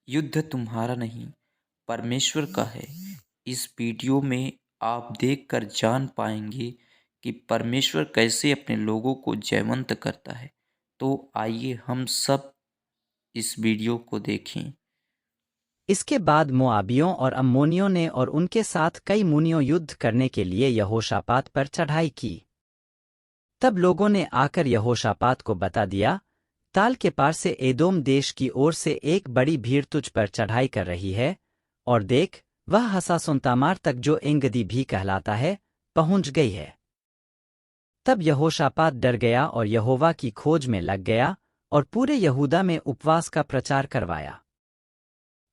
युद्ध तुम्हारा नहीं, परमेश्वर का है। इस वीडियो में आप देखकर जान पाएंगे कि परमेश्वर कैसे अपने लोगों को जयवंत करता है। तो आइए हम सब इस वीडियो को देखें। इसके बाद मोआबियों और अम्मोनियों ने और उनके साथ कई मुनियों युद्ध करने के लिए यहोशापात पर चढ़ाई की। तब लोगों ने आकर यहोशापात को बता दिया, ताल के पार से एदोम देश की ओर से एक बड़ी भीड़ तुझ पर चढ़ाई कर रही है, और देख, वह हसासोन तामार तक जो एंगदी भी कहलाता है, पहुंच गई है। तब यहोशापात डर गया और यहोवा की खोज में लग गया और पूरे यहूदा में उपवास का प्रचार करवाया।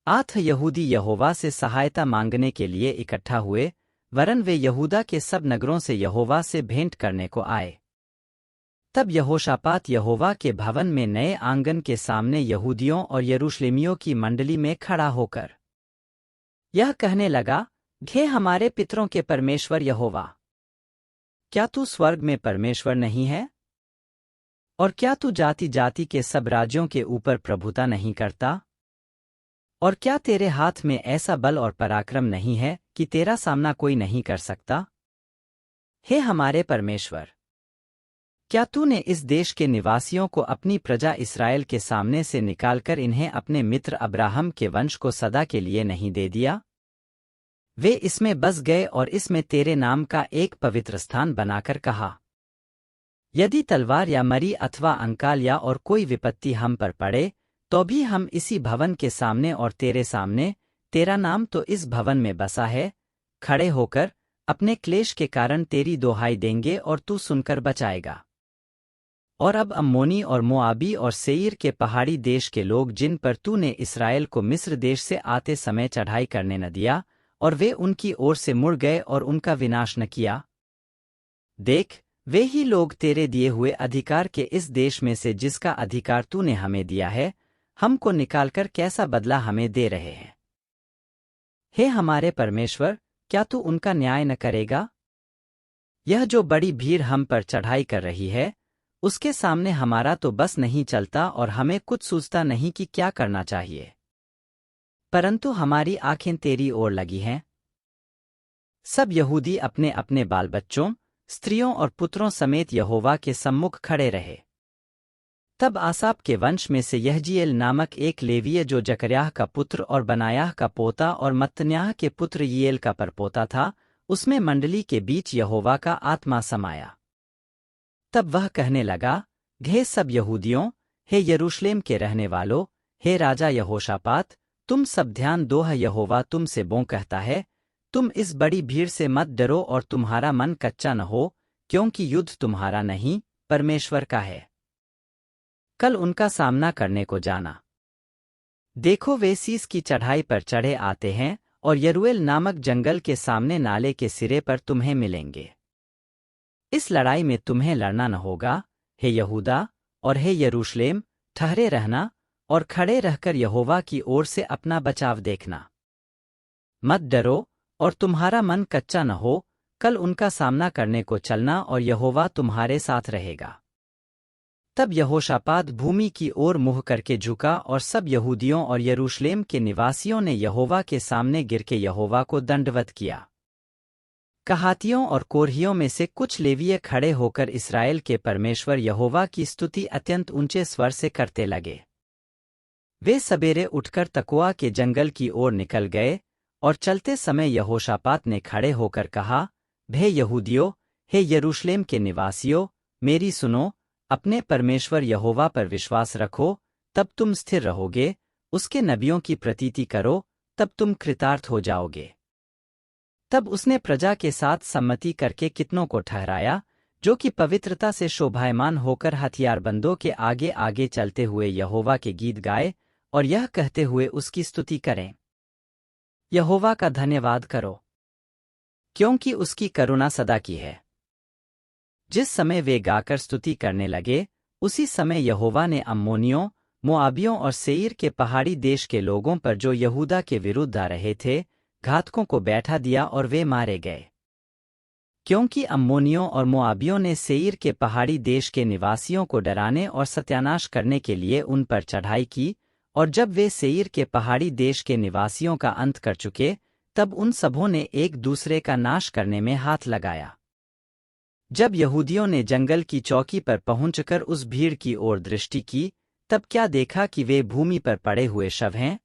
आठ यहूदी यहोवा से सहायता मांगने के लिए इकट्ठा हुए, वरन वे यहूदा के सब नगरों से यहोवा से भेंट करने को आए। तब यहोशापात यहोवा के भवन में नए आंगन के सामने यहूदियों और यरूशलेमियों की मंडली में खड़ा होकर यह कहने लगा, घे हमारे पितरों के परमेश्वर यहोवा, क्या तू स्वर्ग में परमेश्वर नहीं है? और क्या तू जाति जाति के सब राज्यों के ऊपर प्रभुता नहीं करता? और क्या तेरे हाथ में ऐसा बल और पराक्रम नहीं है कि तेरा सामना कोई नहीं कर सकता? हे हमारे परमेश्वर, क्या तूने इस देश के निवासियों को अपनी प्रजा इस्राएल के सामने से निकालकर इन्हें अपने मित्र अब्राहम के वंश को सदा के लिए नहीं दे दिया? वे इसमें बस गए और इसमें तेरे नाम का एक पवित्र स्थान बनाकर कहा, यदि तलवार या मरी अथवा अंकाल या और कोई विपत्ति हम पर पड़े, तो भी हम इसी भवन के सामने और तेरे सामने, तेरा नाम तो इस भवन में बसा है, खड़े होकर अपने क्लेश के कारण तेरी दोहाई देंगे और तू सुनकर बचाएगा। और अब अम्मोनी और मोआबी और सेईर के पहाड़ी देश के लोग जिन पर तूने इस्राएल को मिस्र देश से आते समय चढ़ाई करने न दिया, और वे उनकी ओर से मुड़ गए और उनका विनाश न किया, देख, वे ही लोग तेरे दिए हुए अधिकार के इस देश में से जिसका अधिकार तूने हमें दिया है, हमको निकालकर कैसा बदला हमें दे रहे हैं। हे हमारे परमेश्वर, क्या तू उनका न्याय न करेगा? यह जो बड़ी भीड़ हम पर चढ़ाई कर रही है, उसके सामने हमारा तो बस नहीं चलता और हमें कुछ सूझता नहीं कि क्या करना चाहिए। परंतु हमारी आंखें तेरी ओर लगी हैं। सब यहूदी अपने अपने बाल बच्चों, स्त्रियों और पुत्रों समेत यहोवा के सम्मुख खड़े रहे। तब आसाप के वंश में से यहजीएल नामक एक लेवीय जो जकर्याह का पुत्र और बनायाह का पोता और मत्तन्याह के पुत्र यीएल का परपोता था, उसमें मंडली के बीच यहोवा का आत्मा समाया। तब वह कहने लगा, घे सब यहूदियों, हे यरूशलेम के रहने वालों, हे राजा यहोशापात, तुम सब ध्यान दो, यहोवा तुम से बों कहता है, तुम इस बड़ी भीड़ से मत डरो और तुम्हारा मन कच्चा न हो, क्योंकि युद्ध तुम्हारा नहीं, परमेश्वर का है। कल उनका सामना करने को जाना। देखो, वे सीस की चढ़ाई पर चढ़े आते हैं और यरूएल नामक जंगल के सामने नाले के सिरे पर तुम्हें मिलेंगे। इस लड़ाई में तुम्हें लड़ना न होगा, हे यहूदा और हे यरूशलेम, ठहरे रहना और खड़े रहकर यहोवा की ओर से अपना बचाव देखना। मत डरो और तुम्हारा मन कच्चा न हो, कल उनका सामना करने को चलना और यहोवा तुम्हारे साथ रहेगा। तब यहोशापात भूमि की ओर मुँह करके झुका और सब यहूदियों और यरूशलेम के निवासियों ने यहोवा के सामने गिर के यहोवा को दंडवत किया। कहातियों और कोरहियों में से कुछ लेवीय खड़े होकर इस्राएल के परमेश्वर यहोवा की स्तुति अत्यंत ऊंचे स्वर से करते लगे। वे सबेरे उठकर तकोआ के जंगल की ओर निकल गए और चलते समय यहोशापात ने खड़े होकर कहा, हे यहूदियों, हे यरूशलेम के निवासियों, मेरी सुनो, अपने परमेश्वर यहोवा पर विश्वास रखो, तब तुम स्थिर रहोगे, उसके नबियों की प्रतीति करो, तब तुम कृतार्थ हो जाओगे। तब उसने प्रजा के साथ सम्मति करके कितनों को ठहराया, जो कि पवित्रता से शोभायमान होकर हथियारबंदों के आगे आगे चलते हुए यहोवा के गीत गाए और यह कहते हुए उसकी स्तुति करें, यहोवा का धन्यवाद करो, क्योंकि उसकी करुणा सदा की है। जिस समय वे गाकर स्तुति करने लगे, उसी समय यहोवा ने अम्मोनियों, मोआबियों और सेईर के पहाड़ी देश के लोगों पर जो यहूदा के विरुद्ध आ रहे थे, घातकों को बैठा दिया और वे मारे गए। क्योंकि अम्मोनियों और मोआबियों ने सेईर के पहाड़ी देश के निवासियों को डराने और सत्यानाश करने के लिए उन पर चढ़ाई की और जब वे सेईर के पहाड़ी देश के निवासियों का अंत कर चुके, तब उन सबों ने एक दूसरे का नाश करने में हाथ लगाया। जब यहूदियों ने जंगल की चौकी पर पहुंचकर उस भीड़ की ओर दृष्टि की, तब क्या देखा कि वे भूमि पर पड़े हुए शव हैं,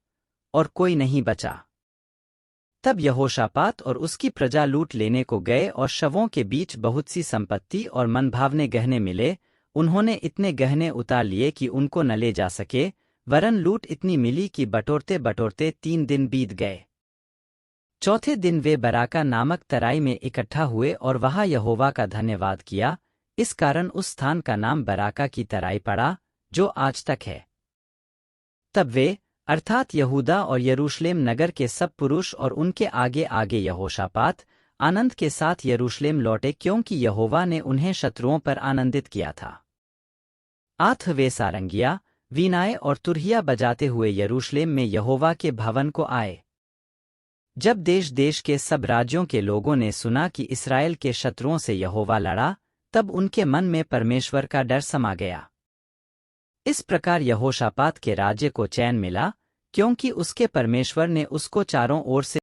और कोई नहीं बचा। तब यहोशापात और उसकी प्रजा लूट लेने को गए और शवों के बीच बहुत सी संपत्ति और मनभावने गहने मिले। उन्होंने इतने गहने उतार लिए कि उनको न ले जा सके, वरन लूट इतनी मिली कि बटोरते बटोरते 3 दिन बीत गए। चौथे दिन वे बराका नामक तराई में इकट्ठा हुए और वहां यहोवा का धन्यवाद किया। इस कारण उस स्थान का नाम बराका की तराई पड़ा, जो आज तक है। तब वे, अर्थात यहूदा और यरूशलेम नगर के सब पुरुष और उनके आगे आगे यहोशापात, आनंद के साथ यरूशलेम लौटे, क्योंकि यहोवा ने उन्हें शत्रुओं पर आनंदित किया था। वे सारंगिया, वीणाएं और तुरहिया बजाते हुए यरूशलेम में यहोवा के भवन को आए। जब देश देश के सब राज्यों के लोगों ने सुना कि इस्राएल के शत्रुओं से यहोवा लड़ा, तब उनके मन में परमेश्वर का डर समा गया। इस प्रकार यहोशापात के राज्य को चैन मिला, क्योंकि उसके परमेश्वर ने उसको चारों ओर से